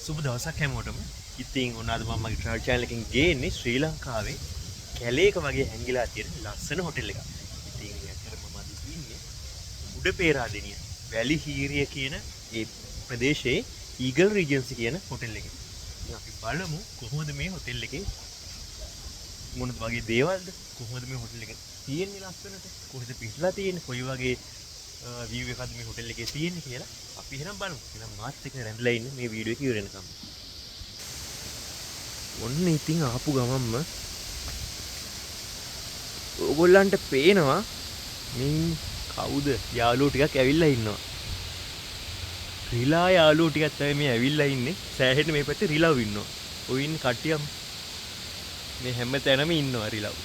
සුබ දවසක් හැමෝටම. ඉතින් ඔන්න අද මම මගේ ට්‍රැවල් channel එකෙන් ගේන්නේ ශ්‍රී ලංකාවේ කැලේක වගේ හැංගිලා තියෙන ලස්සන හොටෙල් එකක්. ඉතින් ඇත්තටම මම අද ඉන්නේ උඩ පේරාදෙණිය වැලි හීරිය කියන ඒ ප්‍රදේශයේ ඊගල් රීජන්සි කියන හොටෙල් එකේ. ඉතින් අපි බලමු කොහොමද මේ හොටෙල් එකේ මොන වගේ දේවල්ද, කොහොමද මේ හොටෙල් එක තියෙන්නේ ලස්සනට, කොහෙද පිටලා තියෙන්නේ, කොයි වගේ view එකක්ද මේ හොටෙල් එකේ තියෙන්නේ කියලා අපි එහෙනම් බලමු. එහෙනම් මාත් එක්ක රැඳලා ඉන්න මේ වීඩියෝ එක ඉවර වෙනකම්. ඔන්න ඉතින් ආපු ගමන්ම ඕගොල්ලන්ට පේනවා මේ කවුද යාළුවෝ ටිකක් ඇවිල්ලා ඉන්නවා. රිලා යාළුවෝ ටිකක් තමයි මේ ඇවිල්ලා ඉන්නේ. සෑහෙන මේ පැත්තේ රිලව් ඉන්නවා. ඔය ඉන්න කට්ටියම මේ හැම තැනම ඉන්නවා රිලව්.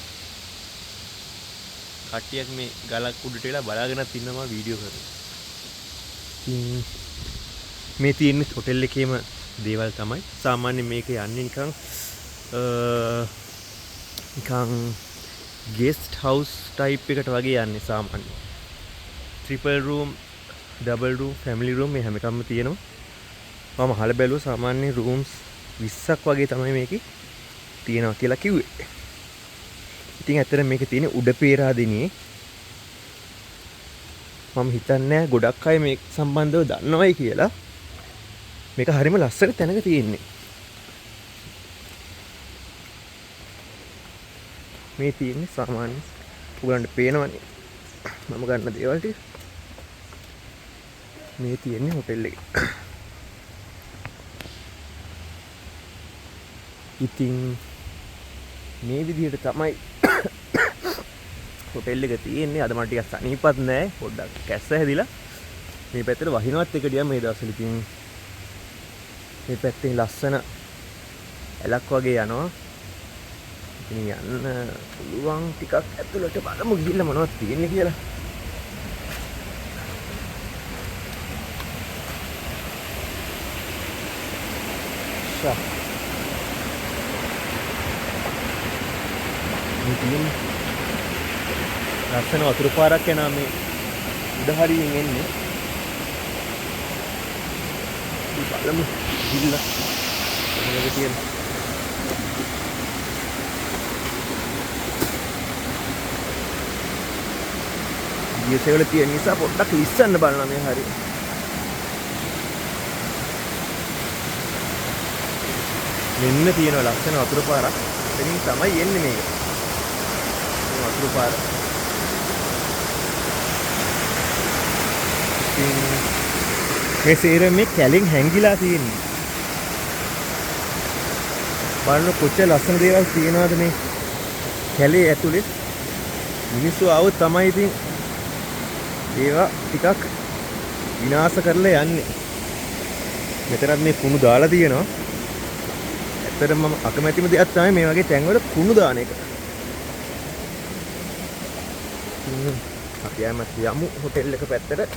කට්ටියක් මේ ගලක් උඩට වෙලා බලාගෙනත් ඉන්නවා වීඩියෝ කරලා. මේ තියෙන හොටෙල් එකේම දේවල් තමයි. සාමාන්‍යයෙන් මේක යන්නේ නිකන් ගෙස්ට් හවුස් ටයිප් එකට වගේ යන්නේ සාමාන්‍යයෙන්. Triple room, double room, family room මේ හැම එකක්ම තියෙනවා. මම අහලා බැලුවා සාමාන්‍යයෙන් රූම්ස් 20ක් වගේ තමයි මේකේ තියෙනවා කියලා කිව්වේ. ඉතින් ඇත්තට මේක තියෙන්නේ උඩ පේරාදෙණියේ. මම හිතන්නේ ගොඩක් අය මේක සම්බන්ධව දන්නවයි කියලා. මේක හරිම ලස්සන තැනක තියෙන්නේ. මේ තියෙන්නේ සාමාන්‍ය උගලන්ට පේනවනේ මම ගන්න දේවල් ටික. මේ තියෙන්නේ හොටෙල් එකේ. ඉතින් මේ විදිහට තමයි හොටෙල් එක තියෙන්නේ. අද මට ටිකක් සනීපත් නෑ. පොඩ්ඩක් කැස්ස හැදිලා මේ පැත්තට වහිනවත් එක ගියා මේ දවස්වල. ඉතින් මේ පැත්තේ ලස්සන ඇලක් වගේ යනවා. ඉතින් යන්න පුළුවන් ටිකක් ඇතුළට බලමු ගිහිල්ලා මොනවද තියෙන්නේ කියලා. ලස්සන වතුර පාරක් යනවා මේ උඩ හරියෙන් එන්නේ. බලමු ගිහිල්ලා මොනවද තියෙන්නේ. ගියසෙවල තියෙන නිසා පොඩ්ඩක් ලිස්සන්න බලනවා මේ හරිය. මෙන්න තියෙනවා ලස්සන වතුර පාරක්. එතනින් තමයි එන්නේ මේක. මේ වතුර පාර. මේ සේරම මේ කැලෙන් හැංගිලා තියෙන්නේ. බලන්න කොච්චර ලස්සන දේවල් තියෙනවද මේ කැලේ ඇතුලේ. මිනිස්සු ආවොත් තමයි ඉතින් ඒවා ටිකක් විනාශ කරලා යන්නේ. මෙතනත් මේ කුණු දාලා තියෙනවා. ඇත්තටම මම අකමැතිම දෙයක් තමයි මේ වගේ තැන්වල කුණු දාන එක. අපි යමු හොටෙල් එක පැත්තට.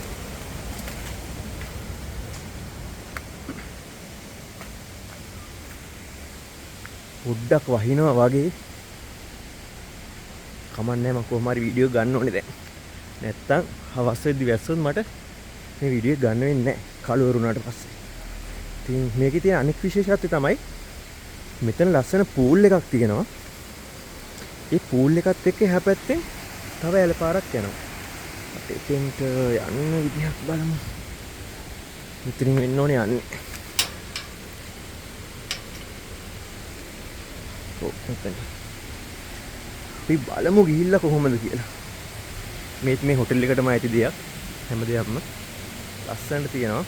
පොඩ්ඩක් වහිනවා වගේ. කමන්නේ මම කොහොම හරි වීඩියෝ ගන්න ඕනේ දැන්. නැත්තම් හවස් වෙද්දි වැස්සොත් මට මේ වීඩියෝ ගන්න වෙන්නේ නැහැ. කලවරු වුණාට පස්සේ. ඉතින් මේකේ තියෙන අනෙක් විශේෂත්වය තමයි මෙතන ලස්සන පූල් එකක් තියෙනවා. ඒ පූල් එකත් එක්ක එහා පැත්තෙන් තව ඇල පාරක් යනවා. අපි එතෙන්ට යන්න විදිහක් බලමු. මෙතනින් වෙන්න ඕනේ යන්නේ. මෙතන. අපි බලමු ගිහිල්ලා කොහොමද කියලා. මේ හොටෙල් එකටම ඇති දෙයක්. හැම දෙයක්ම ලස්සනට තියෙනවා.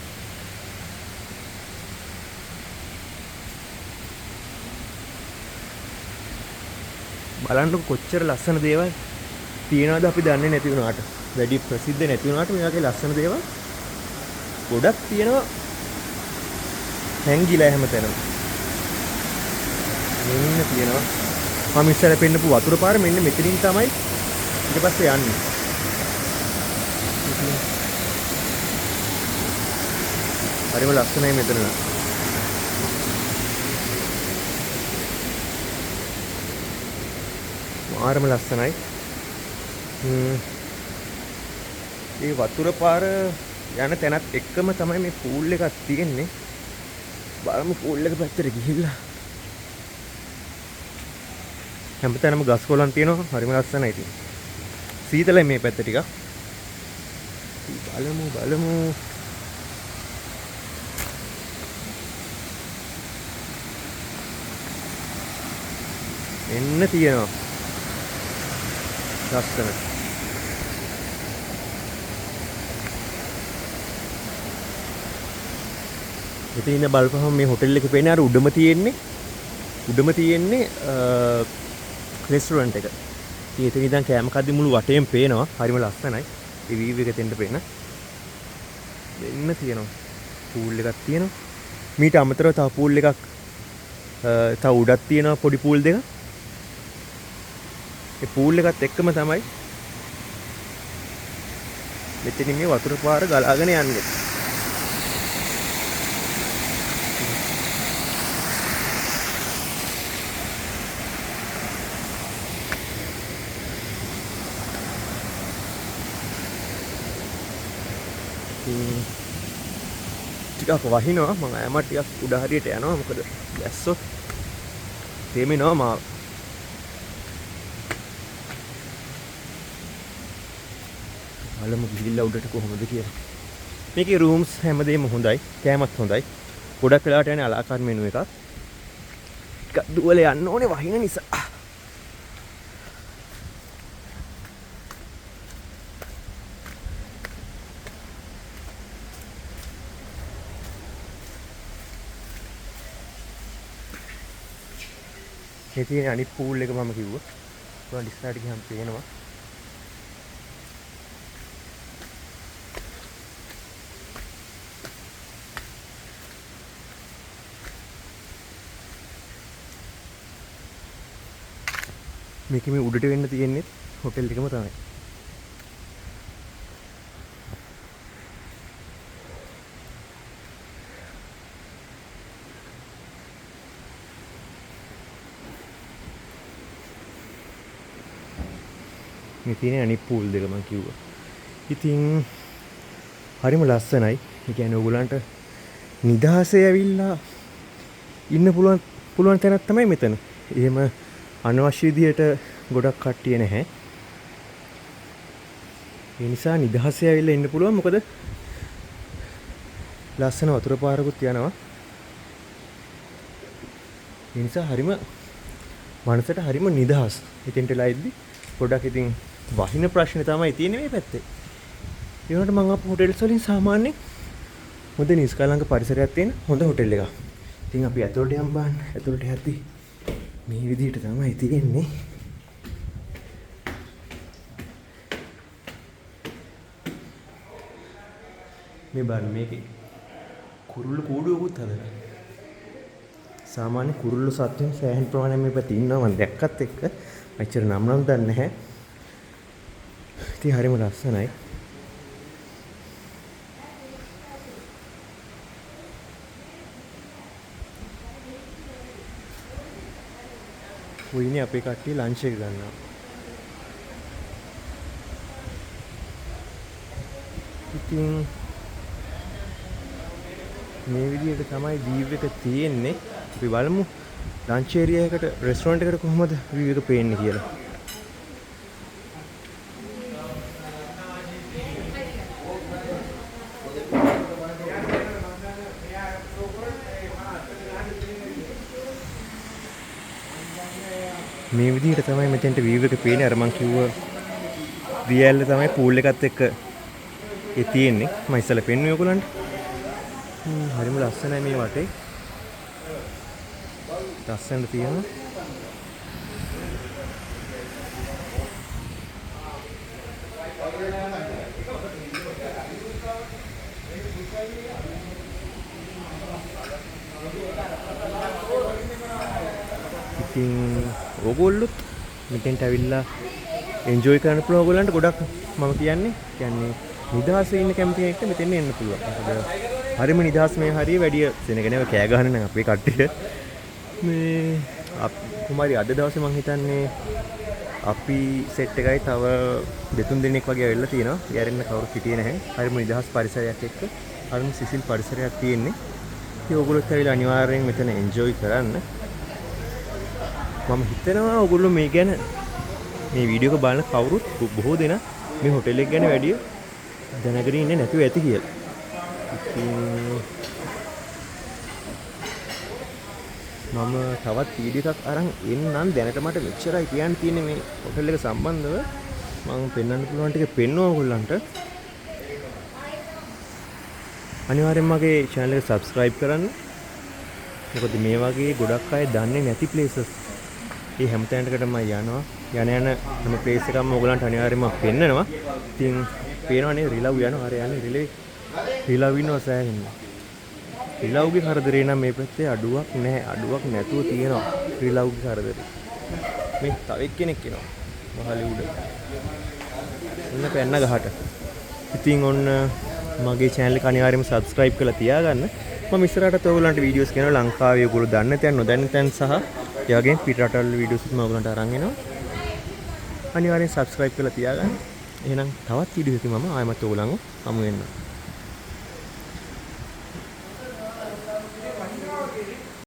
බලන්නකො කොච්චර ලස්සන දේවල් තියෙනවද අපි දන්නේ නැති වුණාට. වැඩි ප්‍රසිද්ධ නැති වුණාට මේ වගේ ලස්සන දේවල් ගොඩක් තියෙනවා. හැංගිලා හැමතැනම. මෙන්න තියෙනවා. මම ඉස්සර පෙන්නපු වතුර පාර මෙන්න මෙතනින් තමයි ඊට පස්සේ යන්නේ. හරිම ලස්සනයි මෙතන. මාරම ලස්සනයි. මේ වතුර පාර යන තැනත් එක්කම තමයි මේ පූල් එකක් තියෙන්නේ. බලමු පූල් එක පැත්තට ගිහිල්ලා. හැමතැනම ගස් කොළන් තියෙනවා. හරිම ලස්සනයි ඉතින්. සීතලයි මේ පැත්ත ටිකක්. බලමු. එන්න තියෙනවා. ලස්සන. ඉතින් ඉන්න බලපහම මේ හොටෙල් එකේ පේන්නේ අර උඩම තියෙන්නේ රෙස්ටුරන්ට් එක. ඉතින් එතන ඉඳන් කෑම කද්දි මුළු වටේම පේනවා. හරිම ලස්සනයි. ඒ වීව් එක දෙන්න පේන. දෙන්න තියෙනවා. පූල් එකක් තියෙනවා. මීට අමතරව තව පූල් එකක් තව උඩක් තියෙනවා පොඩි පූල් දෙකක්. ඒ පූල් එකත් එක්කම තමයි මෙතනින් මේ වතුර පාර ගලාගෙන යන්නේ. ටිකක් වහිනවා මම ඇම ටිකක් උඩ හරියට යනවා මොකද දැස්සොත් තේමෙනවා මාව. බලමු ගිහිල්ලා උඩට කොහොමද කියලා. මේකේ රූම්ස් හැමදේම හොඳයි, කෑමත් හොඳයි. ගොඩක් වෙලාවට යන්නේ අලාකාර් මෙනු එකක්. ටිකක් දුවල යන්න ඕනේ වහින නිසා. මේ තියෙන අනිත් පූල් එක මම කිව්වා. ඔයාලා ඉස්සරහට ගියම් පේනවා. මේක මේ උඩට වෙන්න තියෙන්නේ හොටෙල් එකම තමයි. මේ තියෙන අනිත් පූල් දෙක මම කිව්වා. ඉතින් හරිම ලස්සනයි. ඒ කියන්නේ ඕගොල්ලන්ට නිදහසේ ඇවිල්ලා ඉන්න පුළුවන් තැනක් තමයි මෙතන. එහෙම අනවශ්‍ය විදියට ගොඩක් කට්ටිය නැහැ. ඒ නිසා නිදහසේ ඇවිල්ලා ඉන්න පුළුවන්. මොකද ලස්සන වතුර පාරකුත් යනවා. ඒ නිසා හරිම මනසට හරිම නිදහස්. ඉතින්ටලා ඉද්දි ගොඩක් ඉතින් වහින ප්‍රශ්නේ තමයි තියෙන්නේ මේ පැත්තේ. ඒ වුණාට මම අප හොටෙල්ස් වලින් සාමාන්‍යයෙන් හොඳ නිස්කලංක පරිසරයක් තියෙන හොඳ හොටෙල් එකක්. ඉතින් අපි ඇතුළට යම් බලන්න. ඇතුළට යද්දී මේ විදිහට තමයි තියෙන්නේ. මේ බලන්න මේකේ කුරුල්ල කූඩුවකුත් හදලා. සාමාන්‍ය කුරුල්ල සත්‍යයෙන් සෑහෙන ප්‍රමාණයක් මේ පැත්තේ ඉන්නවා මම දැක්කත් එක්ක. මෙච්චර නම් දන්නේ නැහැ. ඉතින් හරිම ලස්සනයි. ඔයිනේ අපේ කට්ටිය ලන්ච් එක ගන්නවා. ඉතින් මේ විදිහට තමයි වීව් එක තියෙන්නේ. අපි බලමු ලන්ච් ඒරියා එකට රෙස්ටුරන්ට් එකට කොහොමද වීව් එක පේන්නේ කියලා. මේ විදිහට තමයි මෙතෙන්ට වීව් එක පේන්නේ. අර මං කිව්ව රියැල්ල තමයි පූල් එකත් එක්ක ඒ තියෙන්නේ. මම ඉස්සෙල්ලා පෙන්නුවේ ඔයගොල්ලන්ට. හරිම ලස්සනයි මේ වටේ. ලස්සනට තියෙනවා. ඉතින් ඕගොල්ලොත් මෙතෙන්ට ඇවිල්ලා එන්ජොයි කරන්න පුළුවන්. ඕගොල්ලන්ට ගොඩක් මම කියන්නේ නිදහසේ ඉන්න කැමති කෙනෙක්ට මෙතෙන් එන්න පුළුවන්. මොකද හරිම නිදහස් මේ හරිය වැඩි සෙනග නෑ කෑ ගහන්න නම් අපේ කට්ටියට. මේ කුමාරි අද දවසේ මං හිතන්නේ අපි සෙට් එකයි තව දෙතුන් දෙනෙක් වගේ ඇවිල්ලා තියෙනවා. ගැරෙන්න කවුරුත් හිටියේ නැහැ. හරිම නිදහස් පරිසරයක් එක්ක හරිම සිසිල් පරිසරයක් තියෙන්නේ. ඉතින් ඔයගොල්ලොත් ඇවිල්ලා අනිවාර්යෙන් මෙතන එන්ජොයි කරන්න. මම හිතනවා ඔයගොල්ලෝ මේ ගැන මේ වීඩියෝ එක බලන කවුරුත් බොහෝ දෙනා මේ හොටෙල් එක ගැන වැඩි දැනගෙන ඉන්නේ නැතුව ඇති කියලා. ඉතින් මම තවත් වීඩියෝ එකක් අරන් එන්නම්. දැනට මට මෙච්චරයි කියන්න තියෙන්නේ මේ හොටෙල් එක සම්බන්ධව. මම පෙන්වන්න පුළුවන් ටික පෙන්වුවා ඔයගොල්ලන්ට. අනිවාර්යෙන් මගේ channel එක subscribe කරන්න. මොකද මේ වගේ ගොඩක් අය දන්නේ නැති places. මේ හැම තැනකටම මම යනවා. යන හැම place එකක්ම ඔයගොල්ලන්ට අනිවාර්යෙන්ම පෙන්නනවා. ඉතින් පේනවනේ රිලව් යනවා. අර යන්නේ රිලව් ඉන්නවා සෑහෙන්න. රිලව්ගේ කරදරේ නම් මේ පැත්තේ අඩුවක් නැහැ. අඩුවක් නැතුව තියෙනවා රිලව්ගේ කරදරේ. මේ තව එක්කෙනෙක් එනවා. මහලි උඩ. ඔන්න පැන්න ගහට. ඉතින් ඔන්න මගේ channel එක අනිවාර්යයෙන්ම subscribe කරලා තියාගන්න. මම ඉස්සරහට ඔයගොල්ලන්ට වීඩියෝස් කරනවා ලංකාවේ ඔයගොල්ලෝ දන්න තැන් නොදන්න තැන් සහ ඒ වගේම පිට රටවල වීඩියෝස් මම ඔයගොල්ලන්ට අරන් එනවා. අනිවාර්යෙන් subscribe කරලා තියාගන්න. එහෙනම් තවත් වීඩියෝ එකකින් මම ආයෙමත් ඔයගොල්ලන්ව හමු වෙනවා.